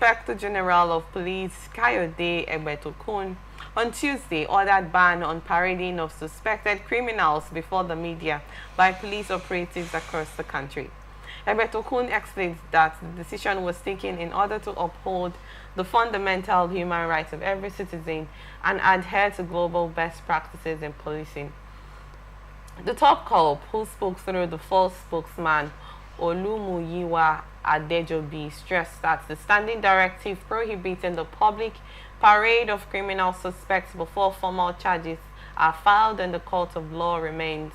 Inspector General of Police Kayode Egbetokun on Tuesday ordered ban on parading of suspected criminals before the media by police operatives across the country. Egbetokun explained that the decision was taken in order to uphold the fundamental human rights of every citizen and adhere to global best practices in policing. The top cop, who spoke through the false spokesman Olumuyiwa Adejobi, stressed that the standing directive prohibiting the public parade of criminal suspects before formal charges are filed in the court of law remains.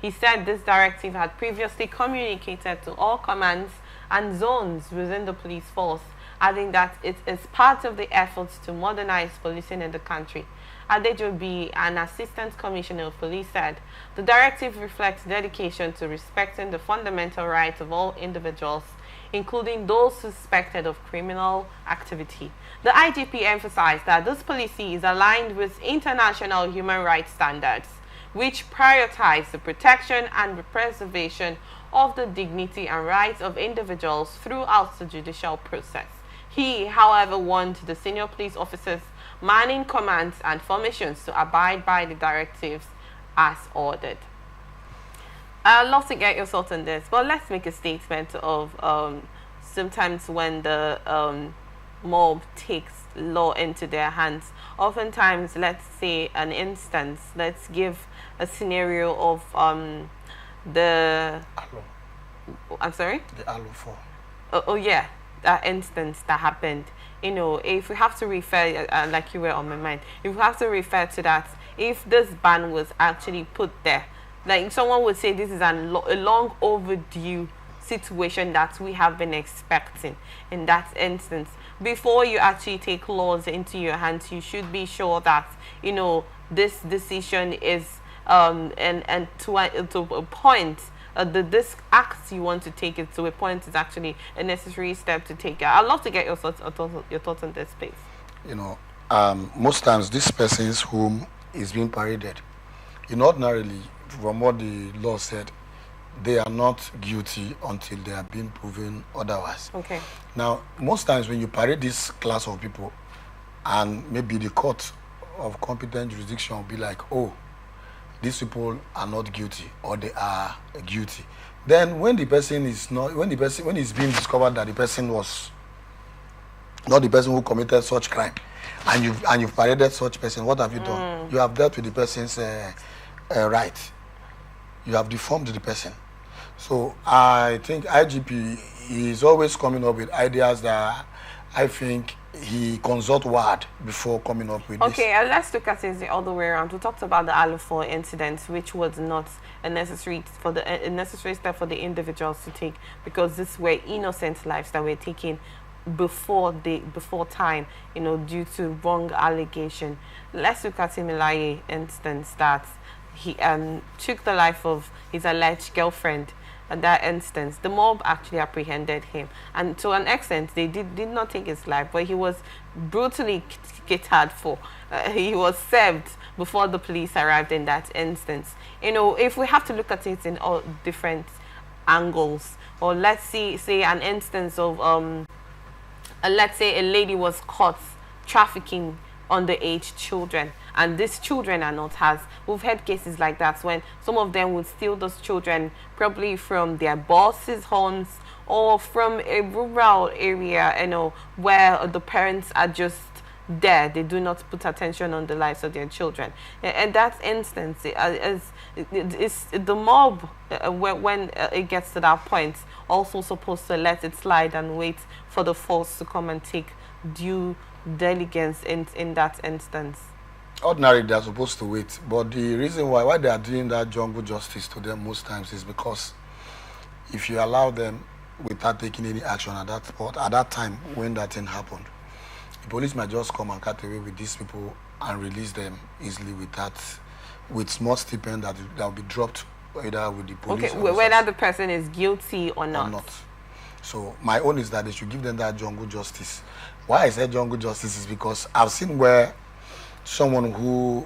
He said this directive had previously communicated to all commands and zones within the police force, adding that it is part of the efforts to modernize policing in the country. Adejobi, an assistant commissioner of police, said the directive reflects dedication to respecting the fundamental rights of all individuals, including those suspected of criminal activity. The IGP emphasized that this policy is aligned with international human rights standards, which prioritize the protection and preservation of the dignity and rights of individuals throughout the judicial process. He, however, warned the senior police officers manning commands and formations to abide by the directives as ordered. I'd love to get your thoughts on this, but let's make a statement of sometimes when the mob takes law into their hands. Oftentimes, let's say an instance, let's give a scenario of the... I'm sorry? The Alo 4. Oh yeah, that instance that happened. You know, if we have to refer, like you were on my mind, if we have to refer to that, if this ban was actually put there, like someone would say this is a long overdue situation that we have been expecting in that instance. Before you actually take laws into your hands, you should be sure that, you know, this decision is, and to a point, this act you want to take it to a point is actually a necessary step to take. I'd love to get your thoughts on this, please. You know, most times these persons whom is being paraded, ordinarily, from what the law said, they are not guilty until they are being proven otherwise. Okay. Now, most times when you parade this class of people, and maybe the court of competent jurisdiction will be like, oh, these people are not guilty or they are guilty. Then when the person is not, when it's being discovered that the person was not the person who committed such crime, and you've paraded such person, what have you done? You have dealt with the person's right. You have deformed the person. So I think IGP is always coming up with ideas that I think he consult word before coming up with this. Okay, let's look at it the other way around. We talked about the Alo 4 incident, which was not a necessary step for the individuals to take, because these were innocent lives that were taken before time, due to wrong allegation. Let's look at Timilaye instance that he took the life of his alleged girlfriend. At that instance, the mob actually apprehended him, and to an extent, they did not take his life, but he was brutally catered for. He was served before the police arrived in that instance. If we have to look at it in all different angles, or let's say an instance of let's say a lady was caught trafficking underage children, and these children are not hers. We've had cases like that when some of them would steal those children probably from their bosses' homes or from a rural area, where the parents are just there. They do not put attention on the lives of their children. In that instance, it's the mob, when it gets to that point, also supposed to let it slide and wait for the force to come and take due diligence in that instance. Ordinarily, they are supposed to wait, but the reason why they are doing that jungle justice to them most times is because if you allow them without taking any action at that time when that thing happened, the police might just come and cut away with these people and release them easily with small stipend that will be dropped either with the police. Okay, whether the person is guilty or not. So my own is that they should give them that jungle justice. Why I said jungle justice is because I've seen where someone who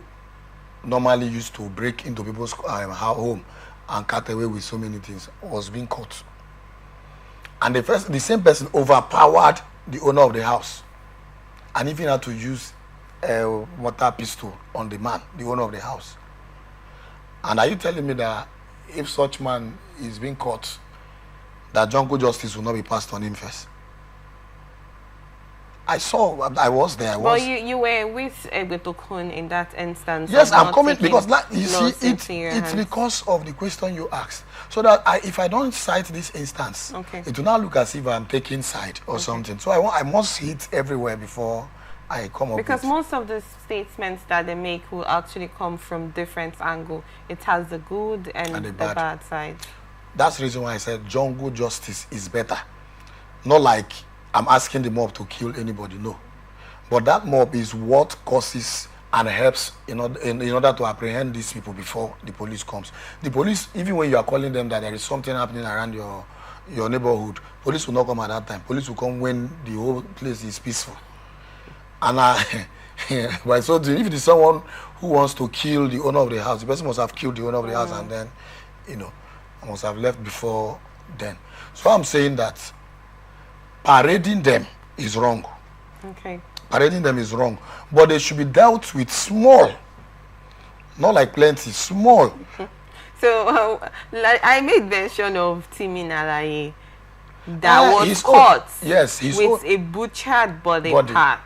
normally used to break into people's home and cut away with so many things was being caught. And the same person overpowered the owner of the house, and even had to use a mortar pistol on the man, the owner of the house. And are you telling me that if such man is being caught, that jungle justice will not be passed on him first? I was there. But you were with Egbetokun in that instance. Yes, I'm coming because you see, it's because of the question you asked. So that if I don't cite this instance, it will not look as if I'm taking side or something. So I must see it everywhere before I come up because with. Most of the statements that they make will actually come from different angles. It has the good and the bad side. That's the reason why I said jungle justice is better. Not like I'm asking the mob to kill anybody, no. But that mob is what causes and helps in order to apprehend these people before the police comes. The police, even when you are calling them that there is something happening around your neighborhood, police will not come at that time. Police will come when the whole place is peaceful. And but so if it is someone who wants to kill the owner of the house, the person must have killed the owner of the house and then, must have left before then. So I'm saying that parading them is wrong. Okay. Parading them is wrong. But they should be dealt with small. Not like plenty, small. So, I made mention of Timi Nalaye that was caught with a butchered body part.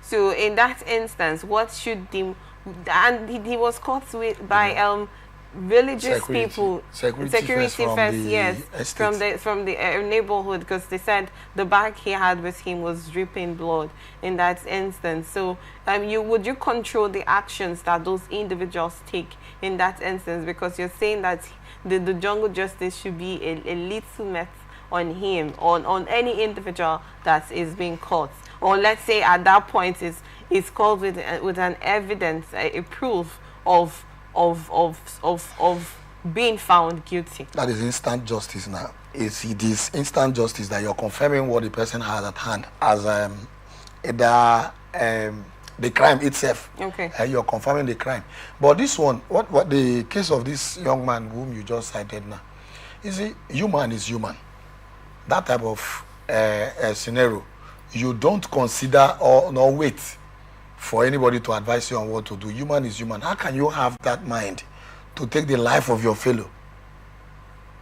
So, in that instance, what should and he was caught by religious people, security first, yes, from the neighborhood, because they said the bag he had with him was dripping blood in that instance. So would you control the actions that those individuals take in that instance, because you're saying that the jungle justice should be a little met on him, on any individual that is being caught, or let's say at that point is called with an evidence, a proof of being found guilty. That is instant justice now. It is instant justice that you're confirming what the person has at hand as the crime itself. Okay. You're confirming the crime. But this one, what the case of this young man whom you just cited now, you see, human is human. That type of scenario, you don't consider or nor wait for anybody to advise you on what to do. Human is human. How can you have that mind to take the life of your fellow?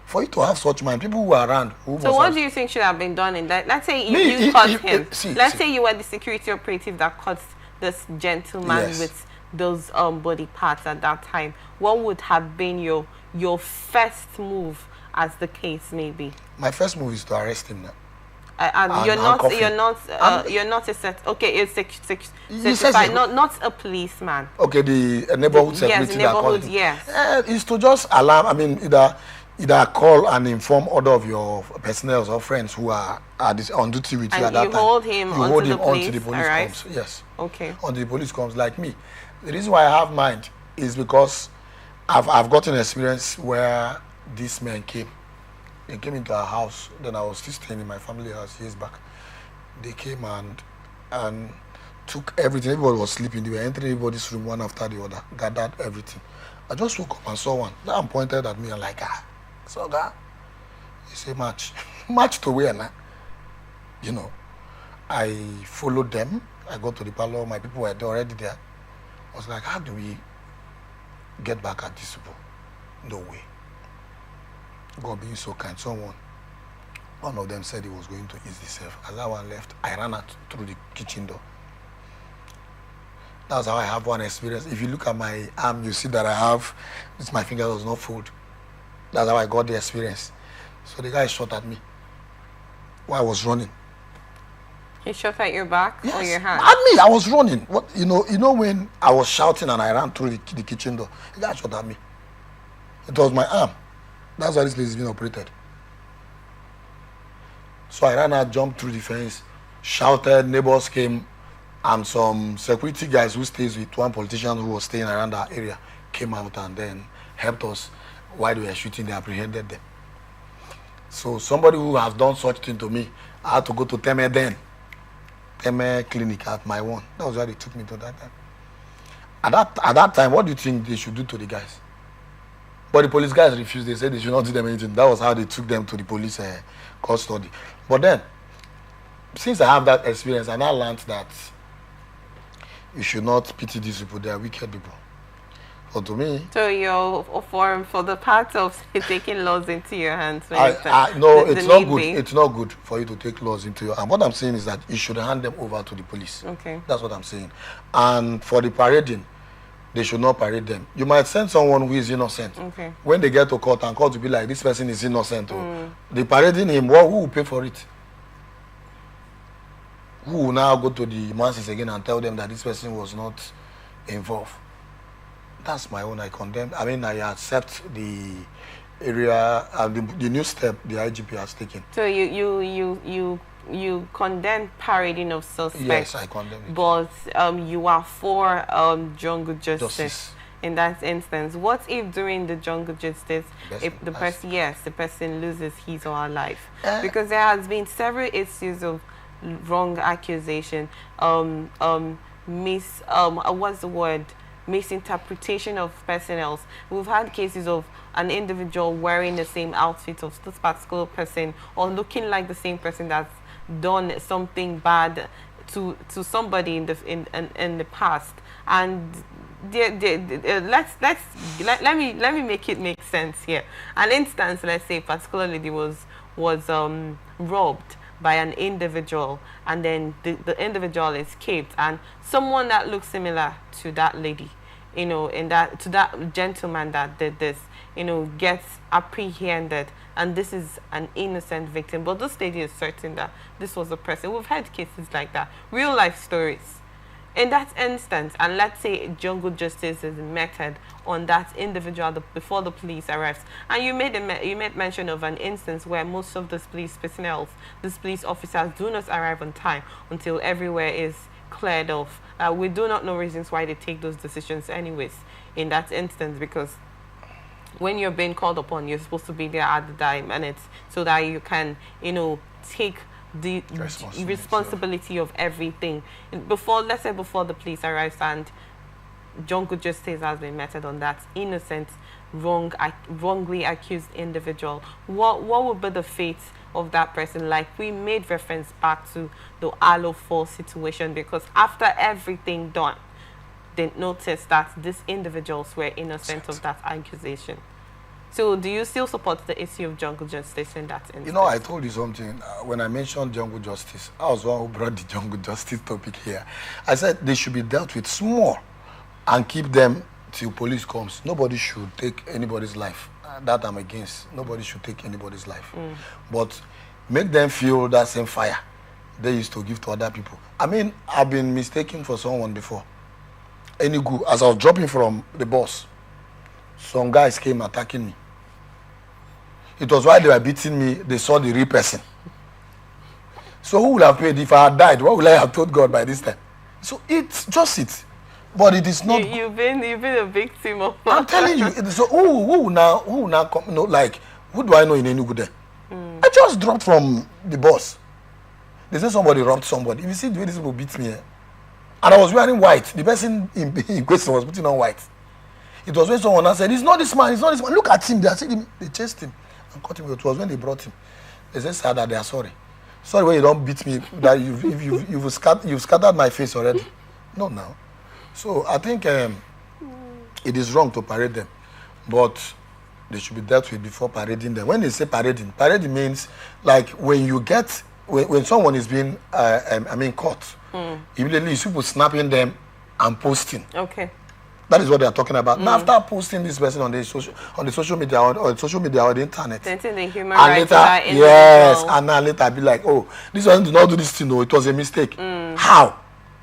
For you to have such mind, people who are around. So what do you think should have been done in that? Let's say you caught him. Let's say you were the security operative that caught this gentleman with those body parts at that time. What would have been your first move, as the case may be? My first move is to arrest him now. You're not a set. Okay, it's certified, not a policeman. Okay, the neighborhood security. Yes, neighborhood. Yes. Is to just alarm. I mean, either call and inform other of your personnel or friends who are on duty with you at that time. You hold him until the police comes. Yes. Okay. Until the police comes, like me. The reason why I have mind is because I've gotten experience where these men came. They came into our house. Then I was still staying in my family house years back. They came and took everything. Everybody was sleeping. They were entering everybody's room one after the other. Gathered everything. I just woke up and saw one. That one pointed at me and like, so that. He said, match to where now? I followed them. I got to the parlor. My people were already there. I was like, how do we get back at these people? No way. God being so kind. One of them said he was going to ease himself. As that one left, I ran out through the kitchen door. That's how I have one experience. If you look at my arm, you see that my finger was not full. That's how I got the experience. So the guy shot at me while I was running. He shot at your back or your hand? At me, I was running. What you know when I was shouting and I ran through the kitchen door, the guy shot at me. It was my arm. That's why this place is being operated. So I ran out, jumped through the fence, shouted, neighbors came, and some security guys who stays with one politician who was staying around that area came out and then helped us while they were shooting. They apprehended them. So somebody who has done such thing to me, I had to go to Teme clinic at my one. That was why they took me to that time. At that time, what do you think they should do to the guys? But the police guys refused. They said they should not do them anything. That was how they took them to the police custody. But then, since I have that experience, I now learned that you should not pity these people. They are wicked people. But to me, So you're for the part of taking laws into your hands. When no, the it's not need good. be. It's not good for you to take laws into your hand. What I'm saying is that you should hand them over to the police. Okay. That's what I'm saying. And for the parading, they should not parade them. You might send someone who is innocent. Okay. When they get to court and court will be like, this person is innocent. They parading him. Well, who will pay for it? Who will now go to the masses again and tell them that this person was not involved? That's my own. I condemn. I mean, I accept the area and the new step the IGP has taken. So you condemn parading of suspects. Yes, I condemn it. But you are for jungle justice. In that instance, what if during the jungle justice, if the person loses his or her life? Because there has been several issues of wrong accusation, what's the word? Misinterpretation of personnel. We've had cases of an individual wearing the same outfit of this particular person or looking like the same person that's done something bad to somebody in the past. And let me make it make sense here. An instance, let's say, particular lady was robbed by an individual, and then the individual escaped, and someone that looks similar to that lady, you know, to that gentleman that did this, you know, gets apprehended, and this is an innocent victim, but this lady is certain that this was a person. We've had cases like that, real life stories. In that instance, and let's say jungle justice is meted on that individual before the police arrives, and you made mention of an instance where most of the police personnel, these police officers, do not arrive on time until everywhere is cleared off. We do not know reasons why they take those decisions anyways in that instance, because when you're being called upon, you're supposed to be there at the minutes so that you can, you know, take the responsibility of everything. Let's say before the police arrives and jungle justice has been meted on that innocent, wrongly accused individual, what would be the fate of that person? Like we made reference back to the Alo 4 situation, because after everything done, they noticed that these individuals were innocent of that accusation. So do you still support the issue of jungle justice in that instance? You know, I told you something. When I mentioned jungle justice, I was one who brought the jungle justice topic here. I said they should be dealt with small and keep them till police comes. Nobody should take anybody's life. That I'm against. Nobody should take anybody's life. But make them feel that same fire they used to give to other people. I mean, I've been mistaken for someone before. Enugu, as I was dropping from the bus, some guys came attacking me. It was while they were beating me, they saw the real person. So who would have paid? If I had died, what would I have told God by this time? So it's just it. But it is not. You've been a victim of. I'm telling you. So who now come? You know, like, who do I know in Enugu there? I just dropped from the bus. They say somebody robbed somebody. If you see the way these people beat me, and I was wearing white. The person in question was putting on white. It was when someone else said, "It's not this man. It's not this man. Look at him." They chased him and caught him. It was when they brought him. They said, "Sir, that they are sorry. Sorry when you don't beat me. That you've scattered my face already." No, now. So I think it is wrong to parade them, but they should be dealt with before parading them. When they say parading means like when someone is being caught, immediately you see people snapping them and posting. Okay. That is what they are talking about. Now after posting this person on the social media or the internet, the human and rights later, yes, and now later be like, oh, this one did not do this thing. No, it was a mistake. How?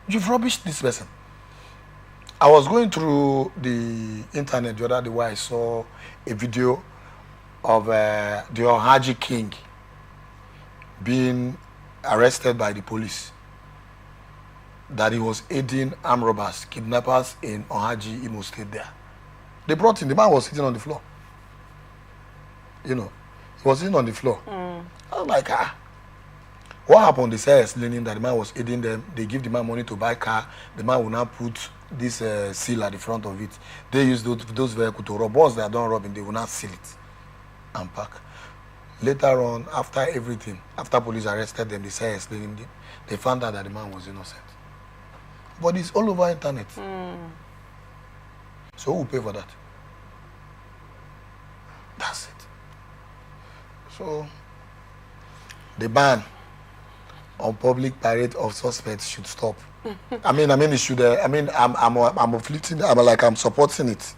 You've rubbished this person. I was going through the internet the other day where I saw a video of the Ohaji king being arrested by the police. That he was aiding armed robbers, kidnappers in Ohaji, Imo State there. They brought him, the man was sitting on the floor. You know, he was sitting on the floor. I was like, what happened? They said explaining that the man was aiding them. They give the man money to buy car. The man will now put this seal at the front of it. They use those vehicles to rob. Once they are done robbing, they will not seal it and pack. Later on, after everything, after police arrested them, they started explaining it. They found out that the man was innocent. But it's all over internet. So who will pay for that? That's it. So the ban on public parade of suspects should stop. I mean, it should. I'm afflicting. I'm supporting it.